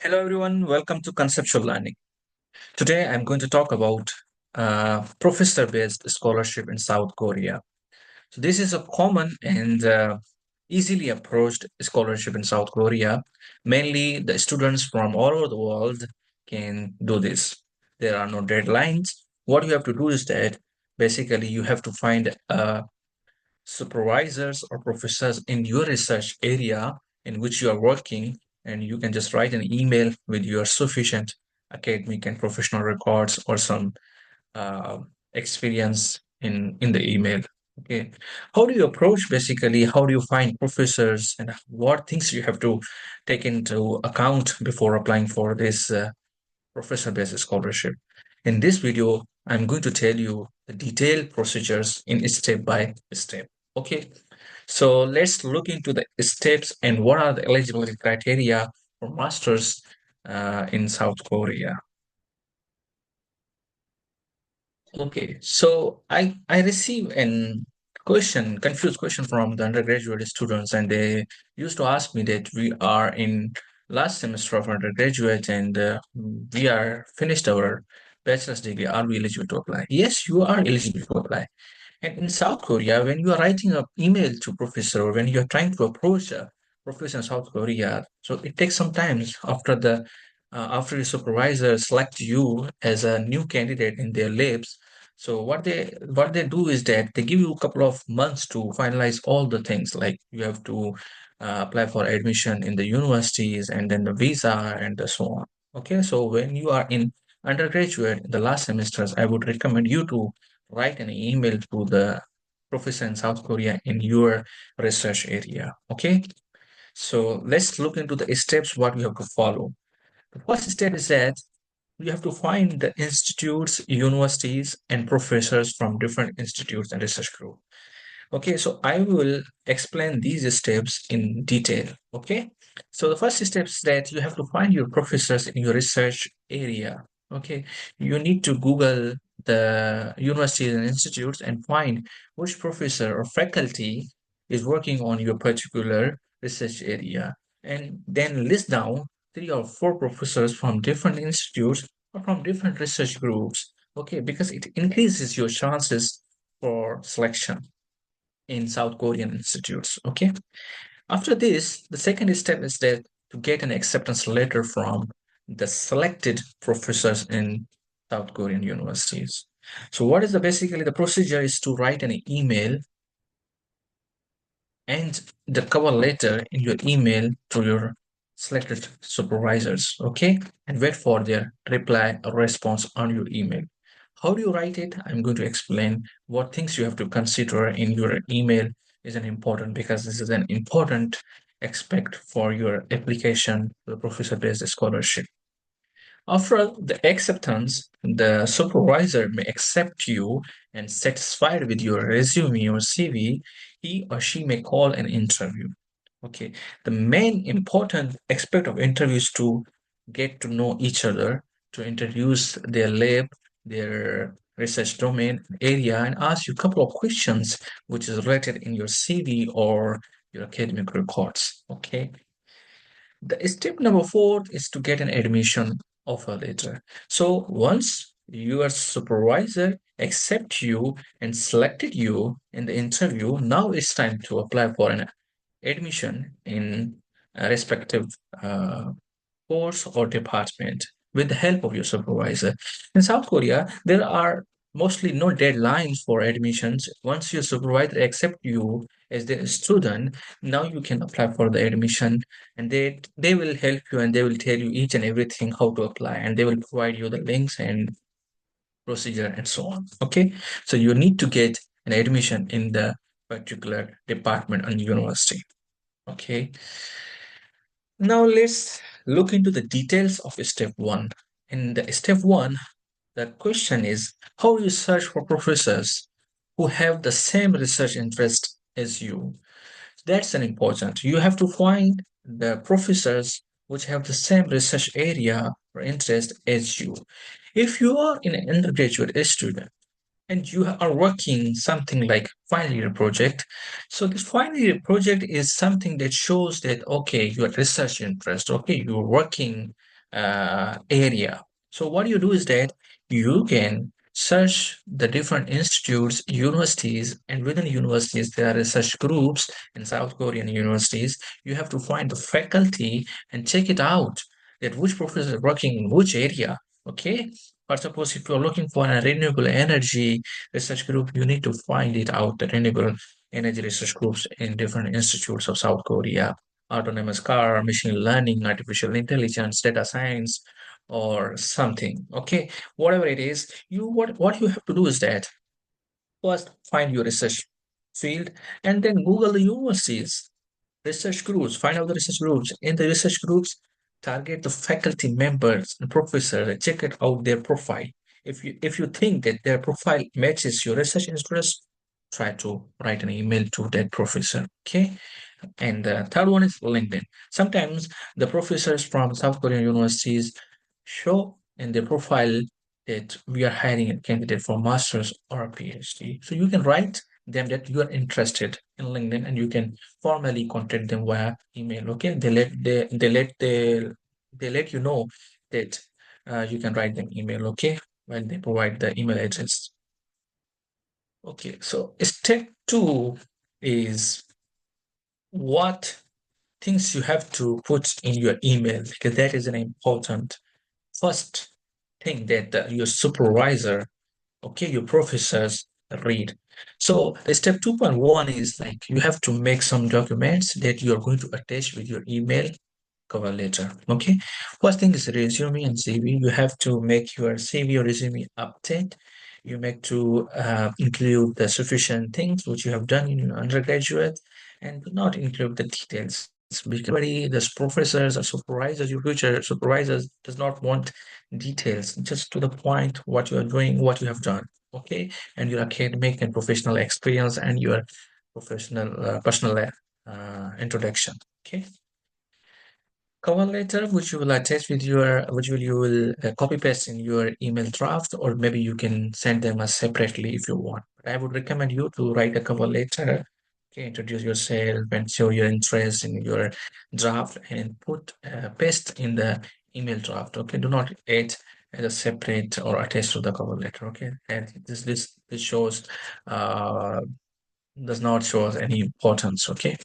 Hello, everyone. Welcome to Conceptual Learning. Today, I'm going to talk about professor-based scholarship in South Korea. So, this is a common and easily approached scholarship in South Korea. Mainly, the students from all over the world can do this. There are no deadlines. What you have to do is that basically you have to find supervisors or professors in your research area in which you are working, and you can just write an email with your sufficient academic and professional records or some uh, experience in the email. Okay, how do you approach, basically how do you find professors and what things you have to take into account before applying for this professor-based scholarship? In this video, I'm going to tell you the detailed procedures in step by step. Okay, so let's look into the steps and what are the eligibility criteria for masters in South Korea. Okay, so I receive an confused question from the undergraduate students, and they used to ask me that we are in last semester of undergraduate and we are finished our bachelor's degree. Are we eligible to apply? Yes, you are eligible to apply. And in South Korea, when you are writing an email to professor or when you are trying to approach a professor in South Korea, so it takes some time after your supervisor select you as a new candidate in their labs. So what they do is that they give you a couple of months to finalize all the things. Like you have to apply for admission in the universities and then the visa and so on. Okay, so when you are in undergraduate, the last semesters, I would recommend you to write an email to the professor in South Korea in your research area. Okay, so let's look into the steps what you have to follow. The first step is that you have to find the institutes, universities, and professors from different institutes and research group. Okay, so I will explain these steps in detail. Okay, so the first step is that you have to find your professors in your research area. Okay, you need to Google the universities and institutes and find which professor or faculty is working on your particular research area, and then list down 3 or 4 professors from different institutes or from different research groups. Okay, because it increases your chances for selection in South Korean institutes. Okay. After this, the second step is that to get an acceptance letter from the selected professors in South Korean universities. So what is basically the procedure is to write an email and the cover letter in your email to your selected supervisors, okay? And wait for their reply or response on your email. How do you write it? I'm going to explain what things you have to consider in your email is an important, because this is an important aspect for your application to the professor-based scholarship. After the acceptance, the supervisor may accept you and satisfied with your resume or CV, he or she may call an interview. Okay, the main important aspect of interview is to get to know each other, to introduce their lab, their research domain area, and ask you a couple of questions which is related in your CV or your academic records. Okay, the step number 4 is to get an admission offer letter. So once your supervisor accept you and selected you in the interview, now it's time to apply for an admission in a respective course or department with the help of your supervisor. In South Korea, there are mostly no deadlines for admissions. Once your supervisor accepts you as their student, now you can apply for the admission, and they will help you and they will tell you each and everything how to apply, and they will provide you the links and procedure and so on. Okay, so you need to get an admission in the particular department and university. Okay, now let's look into the details of step 1. In the step 1, the question is how you search for professors who have the same research interest as you. That's an important. You have to find the professors which have the same research area or interest as you. If you are an undergraduate student and you are working something like final year project, so this final year project is something that shows that okay, your research interest, okay, you're working area. So what you do is that you can search the different institutes, universities, and within universities, there are research groups in South Korean universities. You have to find the faculty and check it out that which professor is working in which area. Okay. For suppose if you're looking for a renewable energy research group, you need to find it out, the renewable energy research groups in different institutes of South Korea, autonomous car, machine learning, artificial intelligence, data science, or something. Okay, whatever it is, what you have to do is that first find your research field and then Google the universities, research groups, find out the research groups. In the research groups, target the faculty members and professors and check it out their profile. If you think that their profile matches your research interest, try to write an email to that professor. Okay. And the third one is LinkedIn. Sometimes the professors from South Korean universities show in their profile that we are hiring a candidate for master's or a PhD. So you can write them that you are interested in LinkedIn and you can formally contact them via email. Okay, they let you know that you can write them email. Okay, when they provide the email address. Okay, so step two is what things you have to put in your email because that is an important first thing that your supervisor, okay, your professors read. So the step 2.1 is like you have to make some documents that you are going to attach with your email cover letter. Okay. First thing is resume and CV. You have to make your CV or resume update. You make to include the sufficient things which you have done in your undergraduate and do not include the details because the professors or supervisors, your future supervisors does not want details, just to the point what you are doing, what you have done. Okay. And your academic and professional experience and your professional personal introduction. Okay. Cover letter which you will attach with your which will you will copy paste in your email draft, or maybe you can send them as separately if you want, but I would recommend you to write a cover letter. Okay, introduce yourself and show your interest in your draft and put paste in the email draft. Okay, do not add as a separate or attach to the cover letter. Okay, and this shows uh does not show any importance. Okay.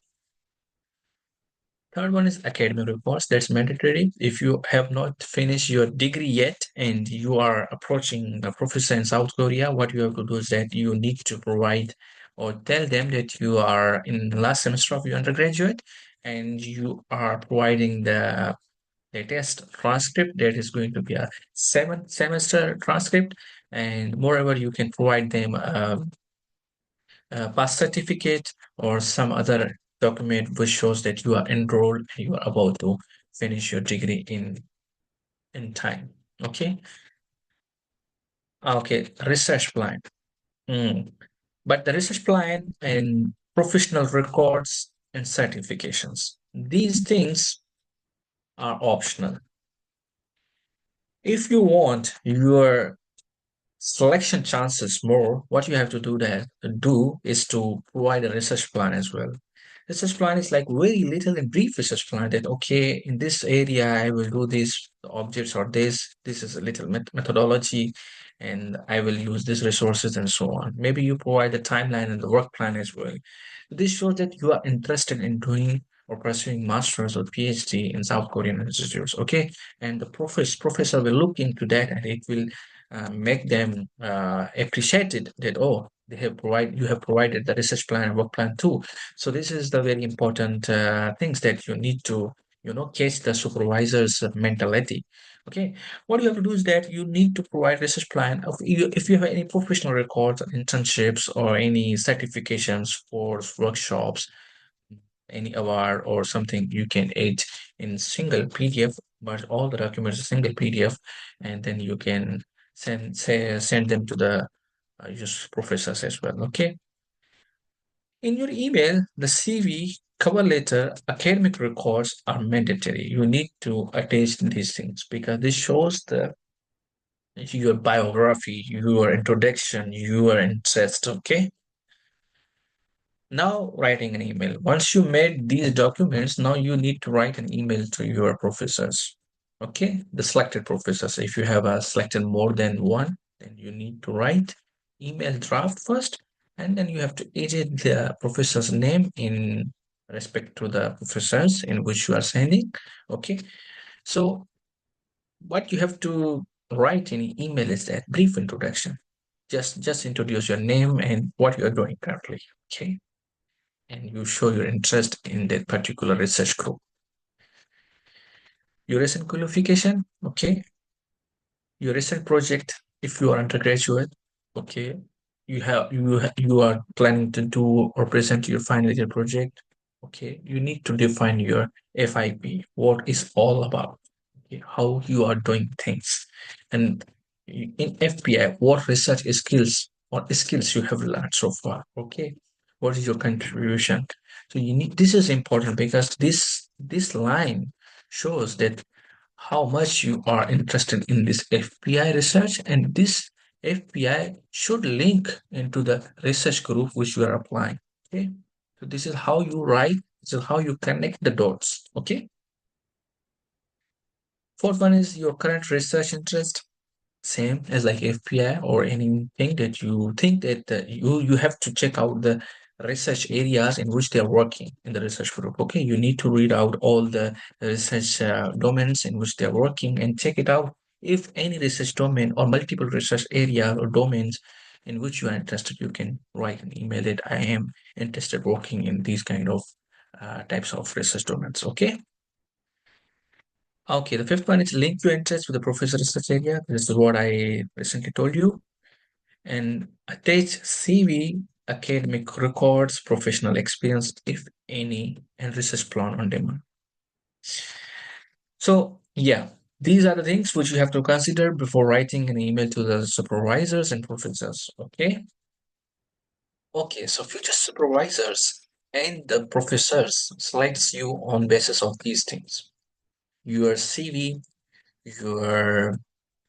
Third one is academic reports. That's mandatory. If you have not finished your degree yet and you are approaching a professor in South Korea, what you have to do is that you need to provide or tell them that you are in the last semester of your undergraduate and you are providing the latest transcript that is going to be a 7 semester transcript. And moreover, you can provide them pass certificate or some other document which shows that you are enrolled and you are about to finish your degree in time. Okay. Okay. Research plan. Mm. But the research plan and professional records and certifications, these things are optional. If you want your selection chances more, what you have to do is to provide a research plan as well. Research plan is like very little and brief research plan that okay, in this area I will do these objects or this is a little methodology and I will use these resources and so on. Maybe you provide the timeline and the work plan as well. This shows that you are interested in doing or pursuing master's or PhD in South Korean institutes. Okay, and the professor will look into that and it will make them appreciated that oh you have provided the research plan and work plan too. So this is the very important things that you need to catch the supervisor's mentality. Okay, what you have to do is that you need to provide research plan of if you have any professional records, internships, or any certifications for workshops, any award or something you can add in single PDF, but all the documents are single PDF, and then you can send them to the just professors as well. Okay. In your email, the CV, cover letter, academic records are mandatory. You need to attach these things because this shows your biography, your introduction, your interest. Okay. Now writing an email. Once you made these documents, now you need to write an email to your professors. Okay, the selected professors. If you have selected more than one, then you need to write email draft first, and then you have to edit the professor's name in respect to the professors in which you are sending. Okay, so what you have to write in email is that brief introduction. Just introduce your name and what you are doing currently. Okay, and you show your interest in that particular research group. Your recent qualification. Okay, your recent project, if you are undergraduate, okay, you are planning to do or present your final year project. Okay, you need to define your FIP, what is all about. Okay, how you are doing things, and in FPI, what research skills you have learned so far. Okay, what is your contribution? So you need, this is important because this line shows that how much you are interested in this FPI research, and this FPI should link into the research group which you are applying. Okay, so this is how you write, this is how you connect the dots. Okay, fourth one is your current research interest, same as like FPI or anything that you think that you have to check out the research areas in which they are working in the research group. Okay, you need to read out all the research domains in which they are working and check it out. If any research domain or multiple research areas or domains in which you are interested, you can write an email that I am interested working in these kind of types of research domains. Okay. Okay, the fifth one is link your interest with the professor research area. This is what I recently told you. And attach CV, academic records, professional experience, if any, and research plan on demand. So, yeah, these are the things which you have to consider before writing an email to the supervisors and professors. Okay. Okay, so future supervisors and the professors selects you on basis of these things: your CV, your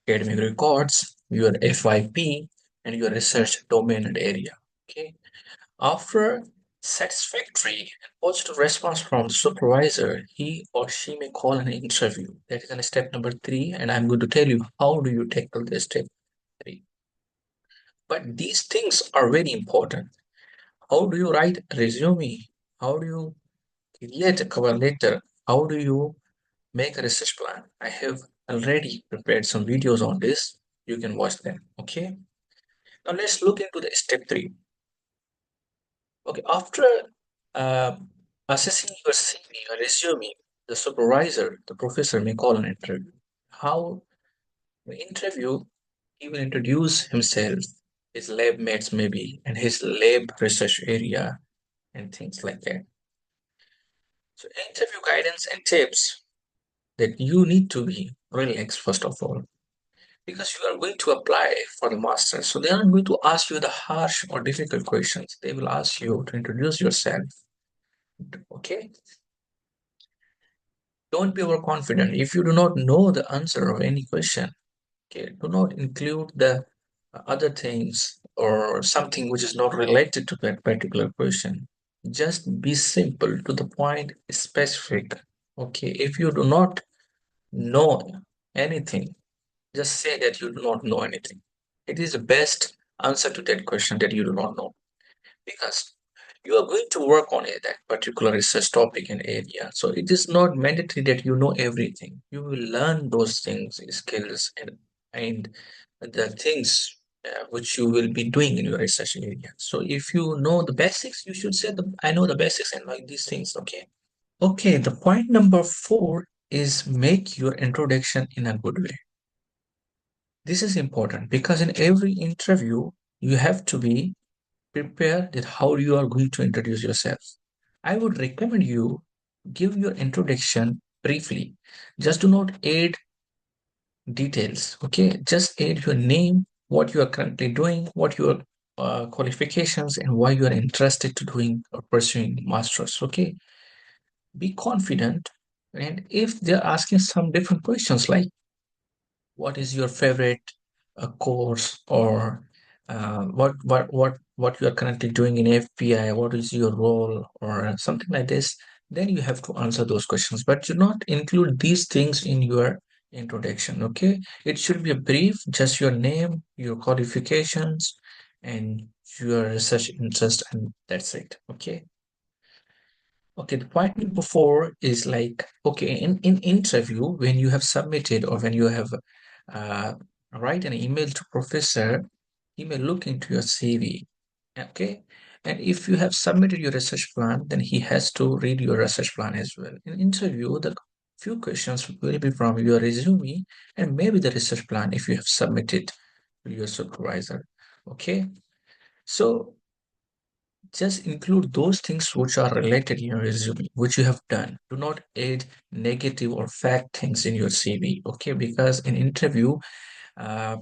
academic records, your FYP, and your research domain and area. Okay. After satisfactory and positive response from the supervisor, he or she may call an interview. That is in step number 3, and I'm going to tell you how do you tackle this step 3. But these things are very important. How do you write a resume? How do you create a cover letter? How do you make a research plan? I have already prepared some videos on this. You can watch them. Okay. Now let's look into the step 3. Okay, after uh, assessing your CV, your resume, the supervisor, the professor may call an interview. How the interview, he will introduce himself, his lab mates maybe, and his lab research area and things like that. So interview guidance and tips that you need to be relaxed first of all, because you are going to apply for the master. So they aren't going to ask you the harsh or difficult questions. They will ask you to introduce yourself. Okay. Don't be overconfident. If you do not know the answer of any question, okay, do not include the other things or something which is not related to that particular question. Just be simple, to the point, specific. Okay, if you do not know anything, just say that you do not know anything. It is the best answer to that question, that you do not know, because you are going to work on it, that particular research topic and area. So it is not mandatory that you know everything. You will learn those things, skills, and the things which you will be doing in your research area. So if you know the basics, you should say, I know the basics and like these things. Okay. Okay. The point number 4 is make your introduction in a good way. This is important because in every interview, you have to be prepare that how you are going to introduce yourself. I would recommend you give your introduction briefly. Just do not add details. Okay, just add your name, what you are currently doing, what your qualifications, and why you are interested to doing or pursuing masters. Okay, be confident. And if they're asking some different questions like what is your favorite course, or what you are currently doing in FPI, what is your role, or something like this, then you have to answer those questions. But do not include these things in your introduction. Okay, it should be a brief, just your name, your qualifications, and your research interest, and that's it. Okay. Okay, the point number four is like, okay, in interview, when you have submitted or when you have uh, write an email to professor, he may look into your CV, okay? And if you have submitted your research plan, then he has to read your research plan as well. In interview, the few questions will be from your resume and maybe the research plan if you have submitted to your supervisor, okay? So just include those things which are related in your resume, which you have done. Do not add negative or fact things in your CV, okay? Because in interview, uh,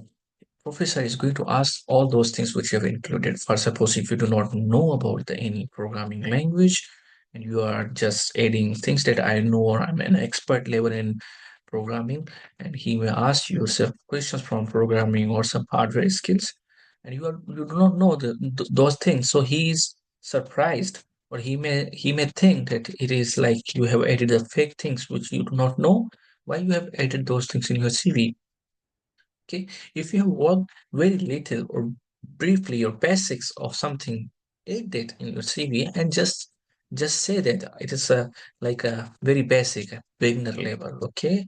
professor is going to ask all those things which you have included. For suppose if you do not know about any programming language and you are just adding things that I know or I'm an expert level in programming, and he may ask you some questions from programming or some hardware skills, and you do not know those things. So he is surprised, or he may think that it is like you have added the fake things which you do not know why you have added those things in your CV. Okay, if you have worked very little or briefly or basics of something, add that in your CV and just say that it is a like a very basic beginner level. Okay,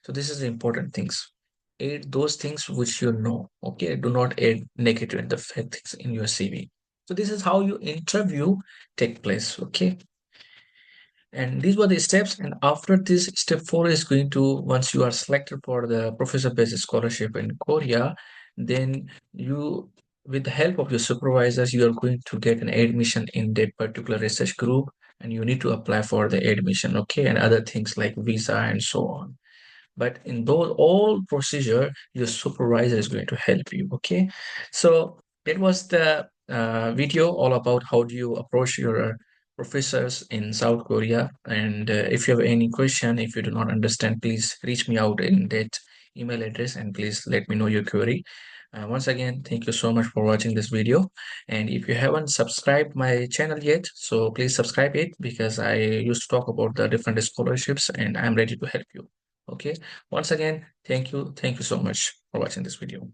so this is the important things. Add those things which you know. Okay, do not add negative and the fake things in your CV. So this is how your interview take place. Okay, and these were the steps. And after this, step four is going to, once you are selected for the professor-based scholarship in Korea, then you, with the help of your supervisors, you are going to get an admission in that particular research group, and you need to apply for the admission, okay, and other things like visa and so on. But in those all procedure, your supervisor is going to help you. Okay, so that was the video all about how do you approach your professors in South Korea. And if you have any question, if you do not understand, please reach me out in that email address and please let me know your query. Once again, thank you so much for watching this video. And if you haven't subscribed my channel yet, so please subscribe it, because I used to talk about the different scholarships and I'm ready to help you. Okay. Once again, thank you. Thank you so much for watching this video.